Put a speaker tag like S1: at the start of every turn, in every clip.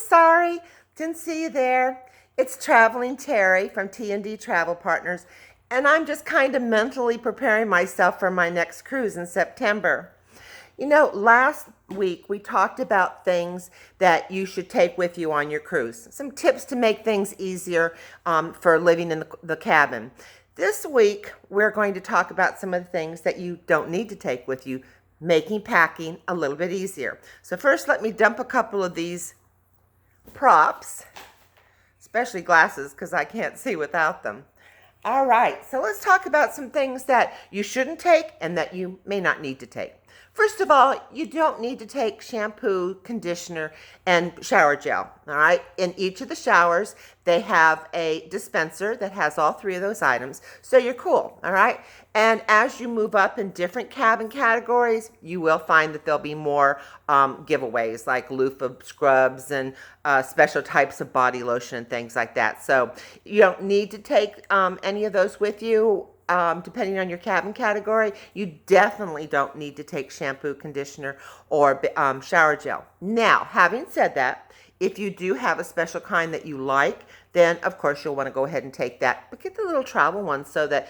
S1: sorry. Didn't see you there. It's Traveling Terry from T&D Travel Partners, and I'm just kind of mentally preparing myself for my next cruise in September. Last week we talked about things that you should take with you on your cruise. Some tips to make things easier for living in the cabin. This week we're going to talk about some of the things that you don't need to take with you, making packing a little bit easier. So first, let me dump a couple of these props, especially glasses because I can't see without them. All right, so let's talk about some things that you shouldn't take and that you may not need to take. First of all, you don't need to take shampoo, conditioner, and shower gel, all right? In each of the showers, they have a dispenser that has all three of those items, so you're cool, all right? And as you move up in different cabin categories, you will find that there'll be more giveaways like loofah scrubs and special types of body lotion and things like that. So you don't need to take any of those with you. Depending on your cabin category, you definitely don't need to take shampoo, conditioner, or shower gel. Now, having said that, if you do have a special kind that you like, then of course you'll want to go ahead and take that. But get the little travel ones so that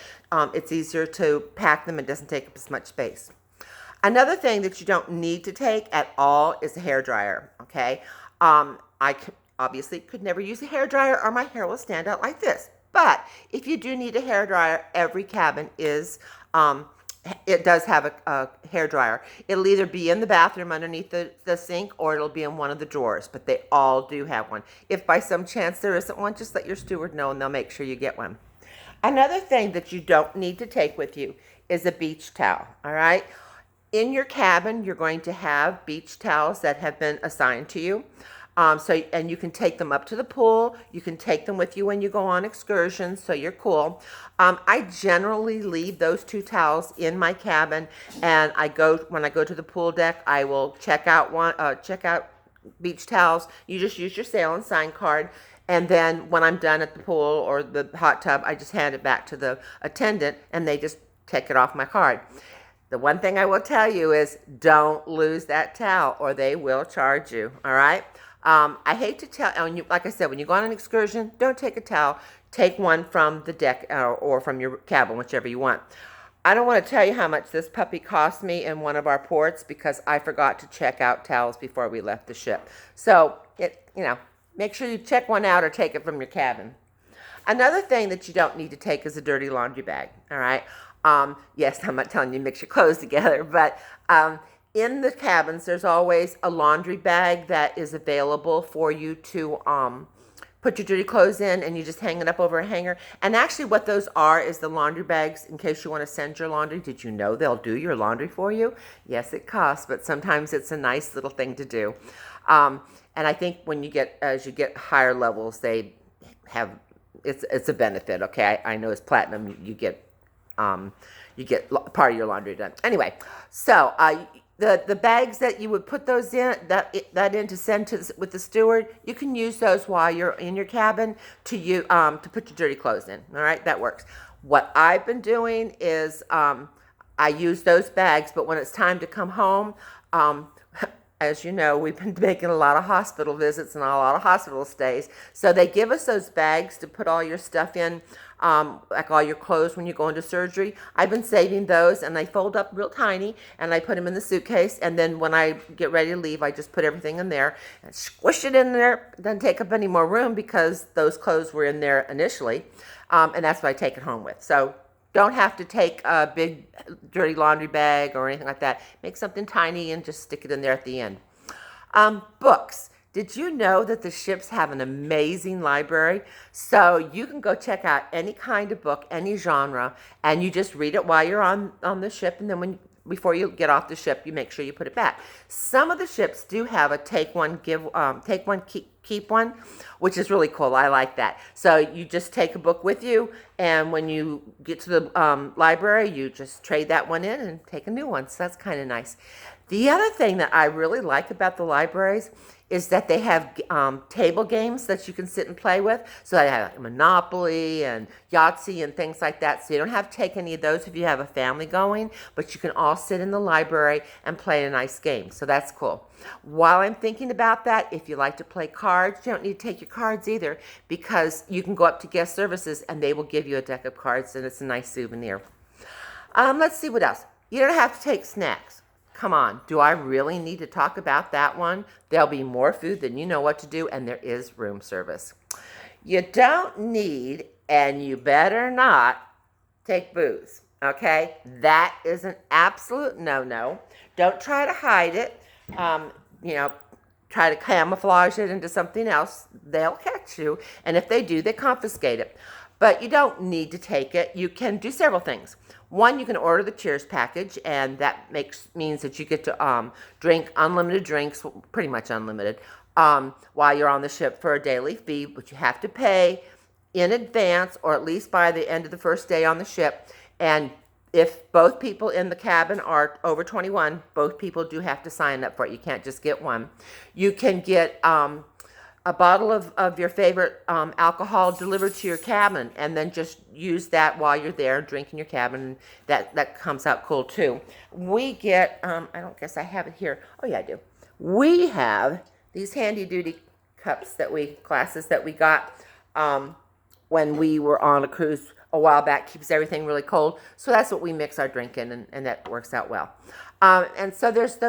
S1: it's easier to pack them and doesn't take up as much space. Another thing that you don't need to take at all is a hair dryer, okay? Obviously could never use a hair dryer or my hair will stand out like this. But if you do need a hair dryer, every cabin it does have a hair dryer. It'll either be in the bathroom underneath the sink or it'll be in one of the drawers, but they all do have one. If by some chance there isn't one, just let your steward know and they'll make sure you get one. Another thing that you don't need to take with you is a beach towel, all right? In your cabin, you're going to have beach towels that have been assigned to you. And you can take them up to the pool. You can take them with you when you go on excursions, so you're cool. I generally leave those two towels in my cabin, and when I go to the pool deck, I will check out beach towels. You just use your sail and sign card, and then when I'm done at the pool or the hot tub, I just hand it back to the attendant, and they just take it off my card. The one thing I will tell you is don't lose that towel or they will charge you, all right? I hate to tell, like I said, when you go on an excursion, don't take a towel. Take one from the deck or from your cabin, whichever you want. I don't want to tell you how much this puppy cost me in one of our ports because I forgot to check out towels before we left the ship. So, make sure you check one out or take it from your cabin. Another thing that you don't need to take is a dirty laundry bag, all right? Yes, I'm not telling you to mix your clothes together, but in the cabins, there's always a laundry bag that is available for you to put your dirty clothes in, and you just hang it up over a hanger. And actually what those are is the laundry bags in case you want to send your laundry. Did you know they'll do your laundry for you? Yes, it costs, but sometimes it's a nice little thing to do. And I think as you get higher levels, they have, it's a benefit, okay? I know as platinum, you get part of your laundry done. Anyway, so the bags that you would put those in, that in to send with the steward, you can use those while you're in your cabin to put your dirty clothes in. All right, that works. What I've been doing is I use those bags, but when it's time to come home, as you know, we've been making a lot of hospital visits and a lot of hospital stays. So they give us those bags to put all your stuff in, like all your clothes when you go into surgery. I've been saving those, and they fold up real tiny, and I put them in the suitcase. And then when I get ready to leave, I just put everything in there and squish it in there. It doesn't take up any more room because those clothes were in there initially, and that's what I take it home with. So don't have to take a big dirty laundry bag or anything like that. Make something tiny and just stick it in there at the end. Books. Did you know that the ships have an amazing library? So you can go check out any kind of book, any genre, and you just read it while you're on the ship, and then before you get off the ship, you make sure you put it back. Some of the ships do have a take one, keep one, which is really cool. I like that. So you just take a book with you, and when you get to the library, you just trade that one in and take a new one. So that's kind of nice. The other thing that I really like about the libraries is that they have table games that you can sit and play with. So they have like Monopoly and Yahtzee and things like that. So you don't have to take any of those if you have a family going, but you can all sit in the library and play a nice game. So that's cool. While I'm thinking about that, if you like to play cards, you don't need to take your cards either, because you can go up to guest services and they will give you a deck of cards, and it's a nice souvenir. Let's see what else. You don't have to take snacks. Come on, do I really need to talk about that one? There'll be more food than you know what to do, and there is room service. You don't need, and you better not, take booze, okay? That is an absolute no-no. Don't try to hide it. Try to camouflage it into something else. They'll catch you, and if they do, they confiscate it. But you don't need to take it. You can do several things. One, you can order the Cheers package, and that means that you get to drink unlimited drinks, pretty much unlimited, while you're on the ship for a daily fee, but you have to pay in advance, or at least by the end of the first day on the ship. And if both people in the cabin are over 21, both people do have to sign up for it. You can't just get one. You can get a bottle of your favorite alcohol delivered to your cabin, and then just use that while you're there drinking your cabin. That comes out cool too. We get, I don't guess I have it here. Oh yeah, I do. We have these handy duty glasses that we got when we were on a cruise a while back. Keeps everything really cold. So that's what we mix our drink in, and that works out well. And so there's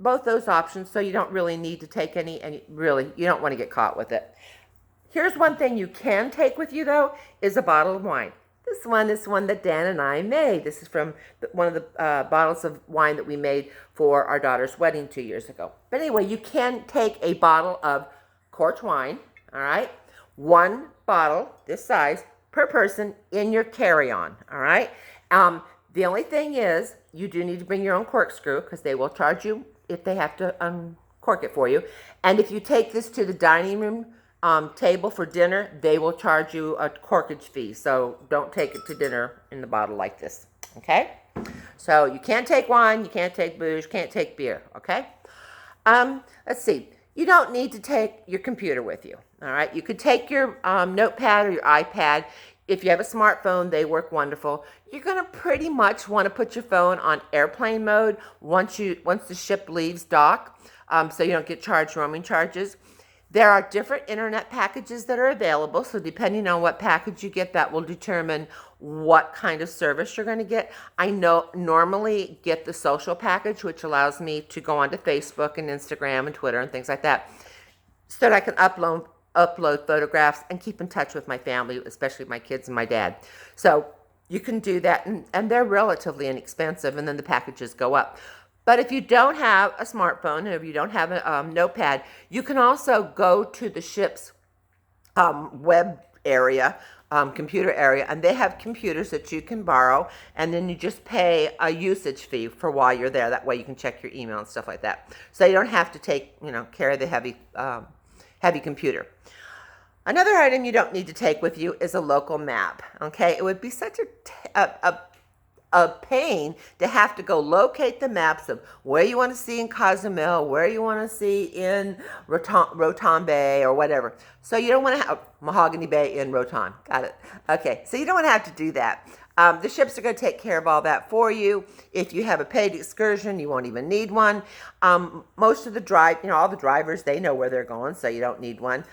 S1: both those options, so you don't really need to take any really, you don't want to get caught with it. Here's one thing you can take with you, though, is a bottle of wine. This one is one that Dan and I made. This is from one of the bottles of wine that we made for our daughter's wedding 2 years ago. But anyway, you can take a bottle of corked wine, all right? One bottle, this size, per person in your carry-on, all right? The only thing is, you do need to bring your own corkscrew, because they will charge you if they have to uncork it for you. And if you take this to the dining room table for dinner, they will charge you a corkage fee. So don't take it to dinner in the bottle like this, okay? So you can't take wine, you can't take booze, you can't take beer, okay? Let's see. You don't need to take your computer with you, all right? You could take your notepad or your iPad. If you have a smartphone, they work wonderful. You're going to pretty much want to put your phone on airplane mode once the ship leaves dock, so you don't get charged roaming charges. There are different internet packages that are available, so depending on what package you get, that will determine what kind of service you're going to get. I normally get the social package, which allows me to go onto Facebook and Instagram and Twitter and things like that, so that I can upload photographs and keep in touch with my family, especially my kids and my dad. So you can do that, and they're relatively inexpensive, and then the packages go up. But if you don't have a smartphone, and if you don't have a notepad, you can also go to the ship's web area, computer area, and they have computers that you can borrow, and then you just pay a usage fee for while you're there. That way you can check your email and stuff like that. So you don't have to carry the heavy computer. Another item you don't need to take with you is a local map, okay? It would be such a pain to have to go locate the maps of where you want to see in Cozumel, where you want to see in Rotan Bay or whatever. So you don't want to have Mahogany Bay in Rotan. Got it. Okay, so you don't want to have to do that. The ships are going to take care of all that for you. If you have a paid excursion, you won't even need one. Most of all the drivers, they know where they're going, so you don't need one.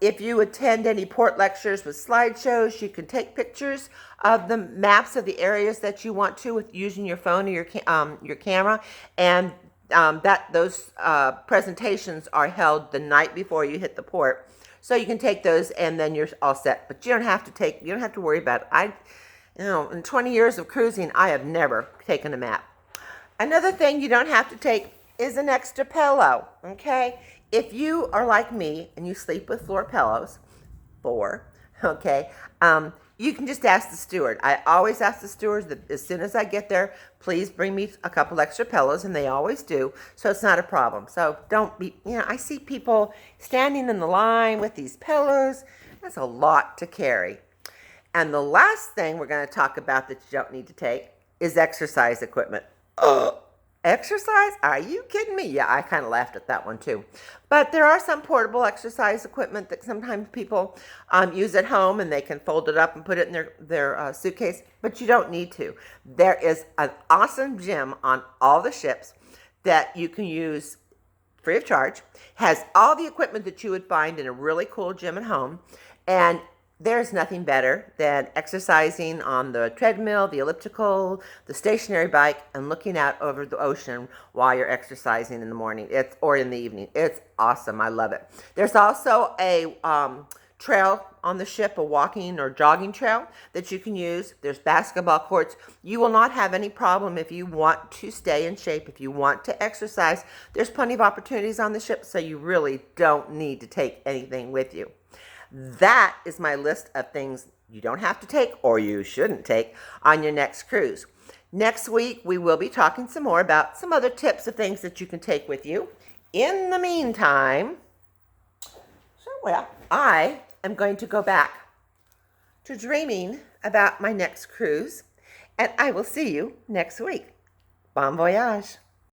S1: If you attend any port lectures with slideshows, you can take pictures of the maps of the areas that you want to with using your phone or your camera, and those presentations are held the night before you hit the port, so you can take those and then you're all set. But you don't have to worry about it. In 20 years of cruising, I have never taken a map. Another thing you don't have to take is an extra pillow, okay? If you are like me and you sleep with floor pillows, okay, you can just ask the steward. I always ask the stewards that as soon as I get there, please bring me a couple extra pillows, and they always do, so it's not a problem. So don't be, I see people standing in the line with these pillows. That's a lot to carry. And the last thing we're going to talk about that you don't need to take is exercise equipment. Exercise? Are you kidding me? Yeah, I kind of laughed at that one too. But there are some portable exercise equipment that sometimes people use at home, and they can fold it up and put it in their suitcase, but you don't need to. There is an awesome gym on all the ships that you can use free of charge, has all the equipment that you would find in a really cool gym at home, and there's nothing better than exercising on the treadmill, the elliptical, the stationary bike, and looking out over the ocean while you're exercising in the morning or in the evening. It's awesome. I love it. There's also a trail on the ship, a walking or jogging trail that you can use. There's basketball courts. You will not have any problem if you want to stay in shape, if you want to exercise. There's plenty of opportunities on the ship, so you really don't need to take anything with you. That is my list of things you don't have to take, or you shouldn't take, on your next cruise. Next week, we will be talking some more about some other tips of things that you can take with you. In the meantime, I am going to go back to dreaming about my next cruise, and I will see you next week. Bon voyage.